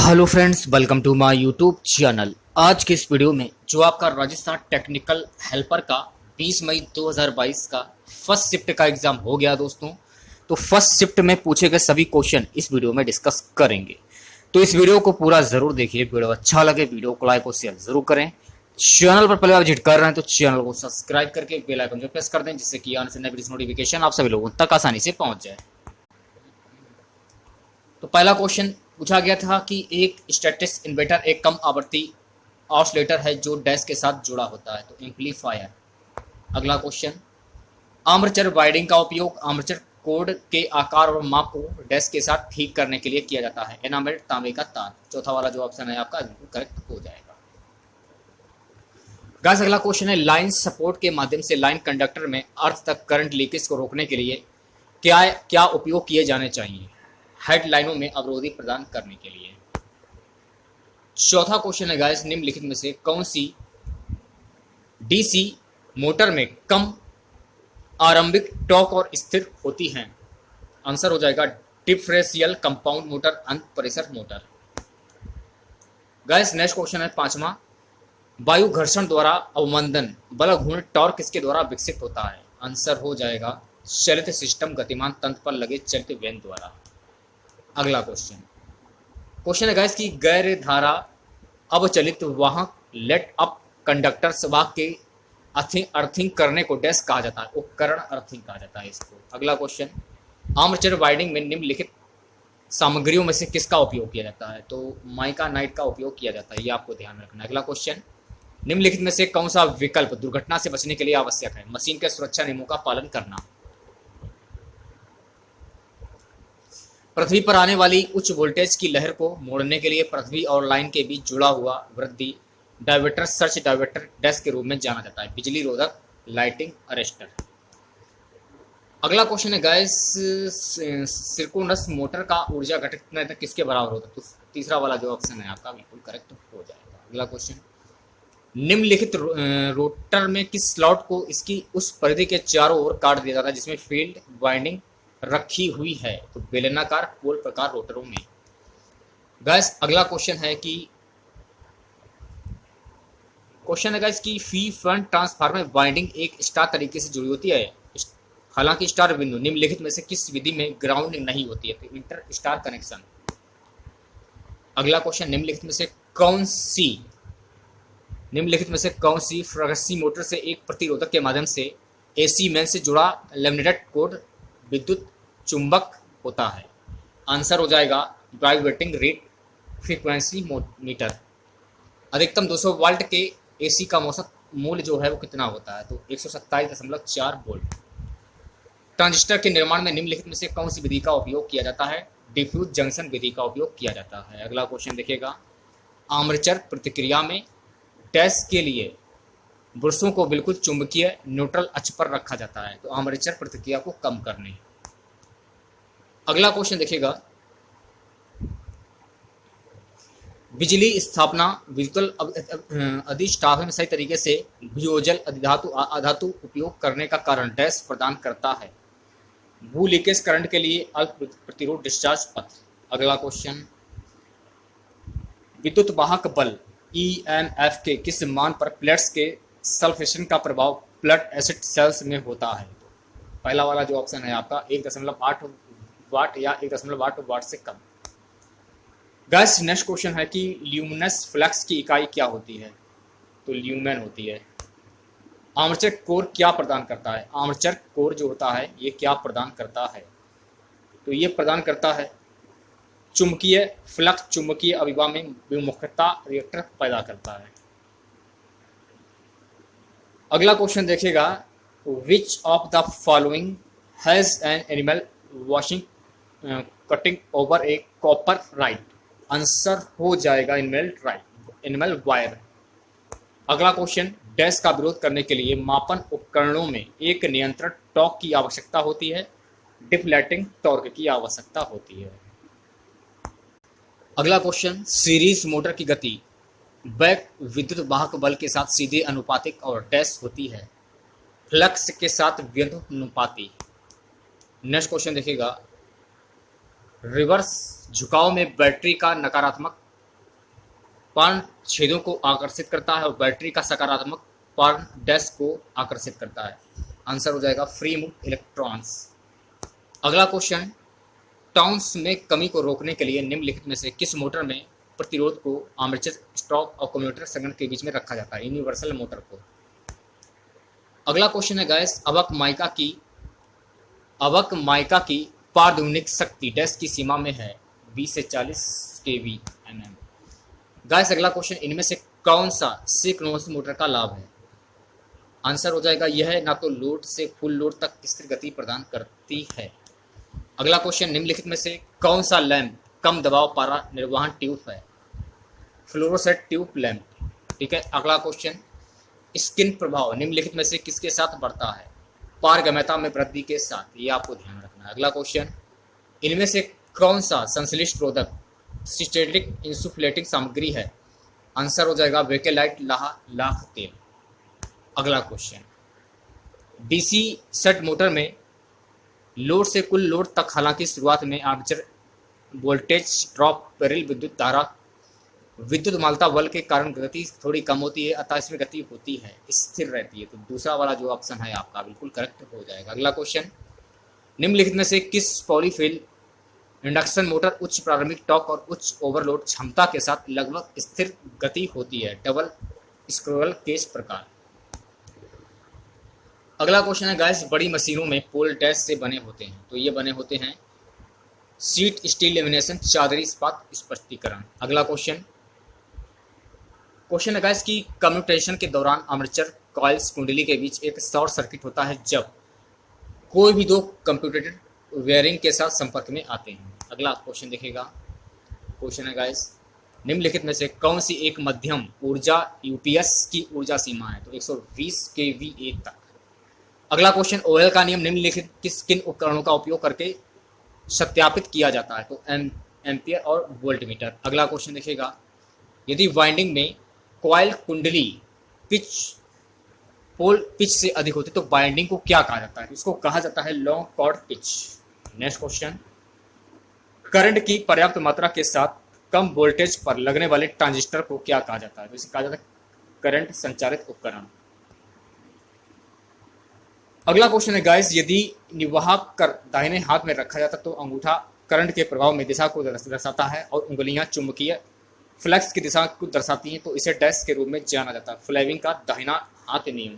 Hello friends, welcome to my YouTube channel. आज के इस वीडियो में जो आपका राजस्थान टेक्निकल हेल्पर का 20 मई 2022 का फर्स्ट शिफ्ट का एग्जाम हो गया दोस्तों। तो फर्स्ट शिफ्ट में पूछे गए सभी क्वेश्चन इस वीडियो में डिस्कस करेंगे। तो इस वीडियो को पूरा जरूर देखिए। वीडियो अच्छा लगे वीडियो को लाइक और शेयर जरूर करें। चैनल पर पहले आप विजिट कर रहे हैं तो चैनल को सब्सक्राइब करके बेल आइकन जो प्रेस कर दें, जिससे कि आने से नए वीडियो नोटिफिकेशन आप सभी लोगों तक आसानी से पहुंच जाए। तो पहला क्वेश्चन पूछा गया था कि एक स्टैटिक्स इन्वर्टर एक कम आवृत्ति ऑसिलेटर है जो डैश के साथ जुड़ा होता है, तो एम्पलीफायर। अगला क्वेश्चन, आर्मेचर वाइंडिंग का उपयोग आर्मेचर कोड के आकार और माप को डैश के साथ ठीक करने के लिए किया जाता है, एनामेल तांबे का तार। चौथा वाला जो ऑप्शन है आपका करेक्ट हो जाएगा। गाइस अगला क्वेश्चन है, लाइन सपोर्ट के माध्यम से लाइन कंडक्टर में अर्थ तक करंट लीकेज को रोकने के लिए क्या क्या उपयोग किए जाने चाहिए? हेडलाइनों में अवरोधी प्रदान करने के लिए। चौथा क्वेश्चन है गाइस, निम्नलिखित में से कौन सी डीसी मोटर में कम आरंभिक टॉर्क और स्थिर होती हैं? आंसर हो जाएगा डिफरेंशियल कंपाउंड मोटर, अंत pressure motor. Guys next question है पांचवा, वायु घर्षण द्वारा अवमंदन बल घूर्ण टॉर्क किसके द्वारा विकसित होता है? आंसर हो जाएगा चलित सिस्टम गतिमान तंत्र पर लगे चलित वेन द्वारा। अगला क्वेश्चन है गाइस कि गैर धारा अवचलित वाहक लेट अप कंडक्टर वाहक के अर्थिंग करने को डैश कहा जाता है? उपकरण अर्थिंग कहा जाता है इसको। अगला क्वेश्चन, आर्मेचर वाइंडिंग में निम्नलिखित सामग्रियों में से किसका उपयोग किया जाता है? तो माइका नाइट का उपयोग किया जाता है, ये आपको ध्यान रखना है। अगला क्वेश्चन, निम्नलिखित में से कौन सा विकल्प दुर्घटना से बचने के लिए आवश्यक है? मशीन के सुरक्षा नियमों का पालन करना। पृथ्वी पर आने वाली उच्च वोल्टेज की लहर को मोड़ने के लिए पृथ्वी और लाइन के बीच जुड़ा हुआ वृद्धि डायवर्टर सर्च डायवर्टर डैश के रूप में जाना जाता है, बिजली रोधक लाइटिंग अरेस्टर। अगला क्वेश्चन है गाइस, सिंक्रोनस मोटर का ऊर्जा घटक किसके बराबर होता है? तो तीसरा वाला जो ऑप्शन है आपका बिल्कुल करेक्ट हो जाएगा। अगला क्वेश्चन, निम्नलिखित रोटर में किस स्लॉट को इसकी उस परिधि के चारों ओर काट दिया जाता है जिसमें फील्ड वाइंडिंग रखी हुई है? तो बेलनाकार पोल प्रकार रोटरों में। गाइस अगला क्वेश्चन है कि फी फ्रंट ट्रांसफार्मर वाइंडिंग एक स्टार तरीके से जुड़ी होती है, हालांकि स्टार बिंदु निम्नलिखित में से किस विधि में ग्राउंडिंग नहीं होती है? तो इंटर स्टार कनेक्शन। अगला क्वेश्चन, निम्नलिखित में से कौन सी फ्रगसी मोटर से एक प्रतिरोधक के माध्यम से एसी मेन से जुड़ा लेमिनेटेड कोड विद्युत चुंबक होता है? आंसर हो जाएगा वाइब्रेटिंग रेट फ्रीक्वेंसी मीटर। अधिकतम 200 वोल्ट के एसी का औसत मूल्य जो है वो कितना होता है? तो 127.4 वोल्ट। ट्रांजिस्टर के निर्माण में निम्नलिखित में से कौन सी विधि का उपयोग किया जाता है? डिफ्यूज जंक्शन विधि का उपयोग किया जाता है। अगला क्वेश्चन देखिएगा, आर्मेचर प्रतिक्रिया में डैश के लिए ब्रशों को बिल्कुल चुंबकीय न्यूट्रल अक्ष पर रखा जाता है, तो आर्मेचर प्रतिक्रिया को कम करने। अगला क्वेश्चन देखिएगा, बिजली स्थापना विद्युत अधिष्ठापन में सही तरीके से वियोजन अधातु उपयोग करने का कारण डैश प्रदान करता है? भू लीकेज करंट के लिए अल्प प्रतिरोध डिस्चार्ज पथ। अगला क्वेश्चन, विद्युत वाहक बल EMF के किस मान पर प्लेट्स के सल्फेशन का प्रभाव ब्लड एसिड सेल्स में होता है? पहला वाला जो ऑप्शन है आपका 1.8 वाट या 1.8 वाट से कम। गाइस नेक्स्ट क्वेश्चन है कि ल्यूमिनस फ्लक्स की इकाई क्या होती है? तो ल्यूमेन होती है। आर्मेचर कोर क्या प्रदान करता है? आर्मेचर कोर जो होता है ये क्या प्रदान करता है? तो ये प्रदान करता है चुंबकीय फ्लक्स, चुंबकीय अभिभा में विमुखता रिएक्टर पैदा करता है। अगला क्वेश्चन देखिएगा, which of the following has an animal washing cutting over A copper right? Answer हो जाएगा एनिमल वायर। अगला क्वेश्चन, डैश का विरोध करने के लिए मापन उपकरणों में एक नियंत्रण टॉर्क की आवश्यकता होती है, डिफ्लेटिंग टॉर्क की आवश्यकता होती है। अगला क्वेश्चन, सीरीज मोटर की गति बैक विद्युत वाहक बल के साथ सीधे अनुपातिक और डैश होती है, फ्लक्स के साथ व्यनुपाती। नेक्स्ट क्वेश्चन देखिएगा, रिवर्स झुकाव में बैटरी का नकारात्मक पार्न छेदों को आकर्षित करता है और बैटरी का सकारात्मक पार्न डैश को आकर्षित करता है। आंसर हो जाएगा फ्री मूव इलेक्ट्रॉन्स। अगला क्वेश्चन, टाउन्स में कमी को रोकने के लिए निम्नलिखित में से किस मोटर में प्रतिरोध को आर्मेचर स्टॉक और कम्यूटेटर संघनक के बीच में रखा जाता है? यूनिवर्सल मोटर को। अगला क्वेश्चन है गाइस, अवक माइका की पारध्वनिक शक्ति डैश की सीमा में है? 20 से 40 kVm। गाइस अगला क्वेश्चन, इनमें से कौन सा सिंक्रोनस मोटर का लाभ है? आंसर हो जाएगा यह ना तो लोड से फुल लोड तक स्थिर गति प्रदान करती है। अगला क्वेश्चन, निम्नलिखित में से कौन सा लैंप कम दबाव पारा निर्वहन ट्यूब है? Fluorescent tube lamp. ठीक है। अगला क्वेश्चन, स्किन प्रभाव निम्नलिखित में से किसके साथ बढ़ता है? पारगम्यता में वृद्धि के साथ। ये आपको ध्यान रखना है। अगला क्वेश्चन, इनमें से कौन सा संश्लिष्ट रोधक सिस्टेटिक इंसुफ्लेटिंग सामग्री है? आंसर हो जाएगा बेकेलाइट लाख तेल। अगला क्वेश्चन, डीसी शंट मोटर में लोड से कुल लोड तक हालांकि शुरुआत में आर्मेचर वोल्टेज ड्रॉप प्रेरित विद्युत मालता बल के कारण गति थोड़ी कम होती है, अतः इसमें गति होती है, स्थिर रहती है। तो दूसरा वाला जो ऑप्शन है आपका बिल्कुल करेक्ट हो जाएगा। अगला क्वेश्चन, निम्नलिखित में से किस पॉलीफिल इंडक्शन मोटर उच्च प्रारंभिक टॉर्क और उच्च ओवरलोड क्षमता के साथ लगभग स्थिर गति होती है? डबल स्क्रोल केज प्रकार। अगला क्वेश्चन है गाइस, बड़ी मशीनों में पोल डैश से बने होते हैं, तो ये बने होते हैं शीट स्टील लेमिनेशन चादरी इस्पात स्पष्टीकरण। अगला क्वेश्चन है गाइस कि कम्यूटेशन के दौरान आर्मेचर कॉइल्स कुंडली के बीच एक शॉर्ट सर्किट होता है जब कोई भी दो कंप्यूटेटेड वेयरिंग के साथ संपर्क में आते हैं। अगला क्वेश्चन देखिएगा। क्वेश्चन है गाइस, निम्नलिखित में से कौन सी एक मध्यम ऊर्जा यूपीएस की ऊर्जा सीमा है? तो 120 kVA तक। अगला क्वेश्चन, ओयल का नियम निम्नलिखित किन उपकरणों का उपयोग करके सत्यापित किया जाता है? तो एम्पियर और वोल्टमीटर। अगला क्वेश्चन देखिएगा, यदि वाइंडिंग में कॉइल कुंडली पिच से अधिक होती तो वाइंडिंग को क्या कहा जाता है? इसको कहा जाता है long cord pitch. Next question, current की पर्याप्त मात्रा के साथ कम वोल्टेज पर लगने वाले ट्रांजिस्टर को क्या कहा जाता है? तो इसे कहा जाता है करंट संचारित उपकरण। अगला क्वेश्चन है गाइस, यदि निवाहक कर दाहिने हाथ में रखा जाता तो अंगूठा करंट के प्रभाव में दिशा को दर्शाता है और उंगलियां चुंबकीय फ्लक्स की दिशा को दर्शाती हैं, तो इसे डैश के रूप में जाना जाता है। फ्लेमिंग का दाहिना हाथ नियम।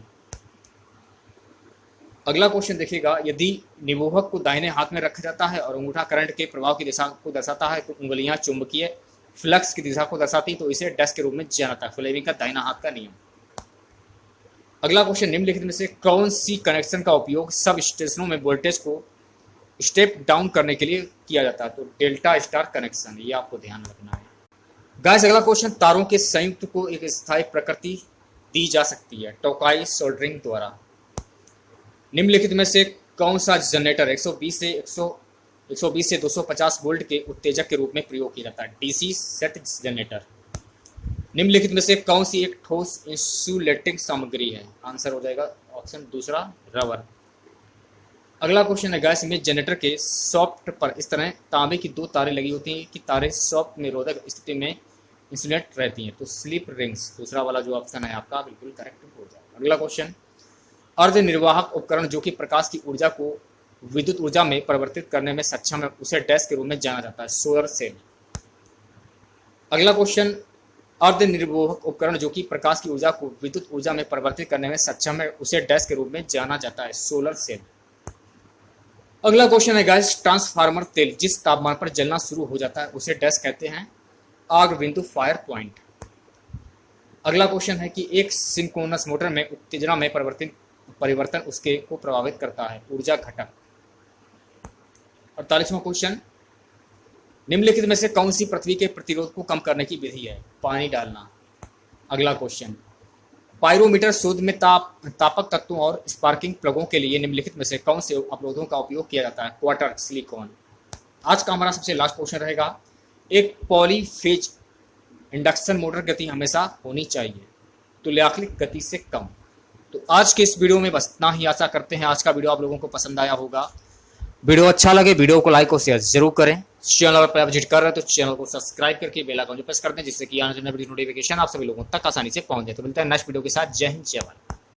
अगला क्वेश्चन देखिएगा, यदि निवोहक को दाहिने हाथ में रखा जाता है और अंगूठा करंट के प्रभाव की दिशा को दर्शाता है, तो उंगलियां चुंबकीय फ्लक्स की दिशा को दर्शाती, तो इसे डैश के रूप में जाना जाता है। फ्लेमिंग का दाहिना हाथ का नियम। अगला क्वेश्चन, निम्नलिखित में से कौन सी कनेक्शन का उपयोग सब स्टेशनों में वोल्टेज को स्टेप डाउन करने के लिए किया जाता है? तो डेल्टा स्टार कनेक्शन। ये आपको ध्यान रखना है। गाइस अगला क्वेश्चन, तारों के संयुक्त को एक स्थायी प्रकृति दी जा सकती है टोकाई सोल्डरिंग द्वारा। निम्नलिखित में से कौन सा जनरेटर 120 से 250 वोल्ट के उत्तेजक के रूप में प्रयोग किया जाता है? DC set generator. निम्नलिखित में से कौन सी एक ठोस इंसुलेटिंग सामग्री है? आंसर हो जाएगा ऑप्शन दूसरा रबर। अगला क्वेश्चन है गाइस, में जनरेटर के सॉफ्ट पर इस तरह तांबे की दो तारें लगी होती हैं कि तारें सॉफ्ट निरोधक स्थिति में इंसुलेट रहती हैं, तो स्लिप रिंग्स। दूसरा वाला जो ऑप्शन है आपका बिल्कुल करेक्ट हो जाएगा। अगला क्वेश्चन, अर्धनिर्वाहक उपकरण जो कि प्रकाश की ऊर्जा को विद्युत ऊर्जा में परिवर्तित करने में सक्षम है, उसे डैश के रूप में जाना जाता है? Solar cell. अगला क्वेश्चन, अर्धनिर्वाहक उपकरण जो कि प्रकाश की ऊर्जा को विद्युत ऊर्जा में परिवर्तित करने में सक्षम है, उसे डैश के रूप में जाना जाता है? Solar cell. अगला क्वेश्चन है गाइस, ट्रांसफार्मर तेल जिस तापमान पर जलना शुरू हो जाता है उसे डैश कहते हैं? आग बिंदु, फायर पॉइंट। अगला क्वेश्चन है कि एक सिंक्रोनस मोटर में उत्तेजना में परिवर्तन उसके को प्रभावित करता है? ऊर्जा घटक। 48वां क्वेश्चन, निम्नलिखित में से कौन सी पृथ्वी के प्रतिरोध को कम करने की विधि है? पानी डालना। अगला क्वेश्चन, पायरोमीटर शोध में तापक तत्वों और स्पार्किंग प्लगों के लिए निम्नलिखित में से कौन से अवरोधों का उपयोग किया जाता है? Quarter, silicon. आज का हमारा सबसे लास्ट क्वेश्चन रहेगा, एक पॉलीफेज इंडक्शन मोटर गति हमेशा होनी चाहिए तुल्यकालिक गति से कम। तो आज के इस वीडियो में बस इतना ही। आशा करते हैं आज का वीडियो आप लोगों को पसंद आया होगा। वीडियो अच्छा लगे वीडियो को लाइक और शेयर जरूर करें। चैनल पर आप विजिट कर रहे हैं तो चैनल को सब्सक्राइब करके बेल आइकन प्रेस कर दें, जिससे कि आने वाली नोटिफिकेशन आप सभी लोगों तक आसानी से पहुंच जाए। तो मिलता है नेक्स्ट वीडियो के साथ। जय हिंद, जय भारत।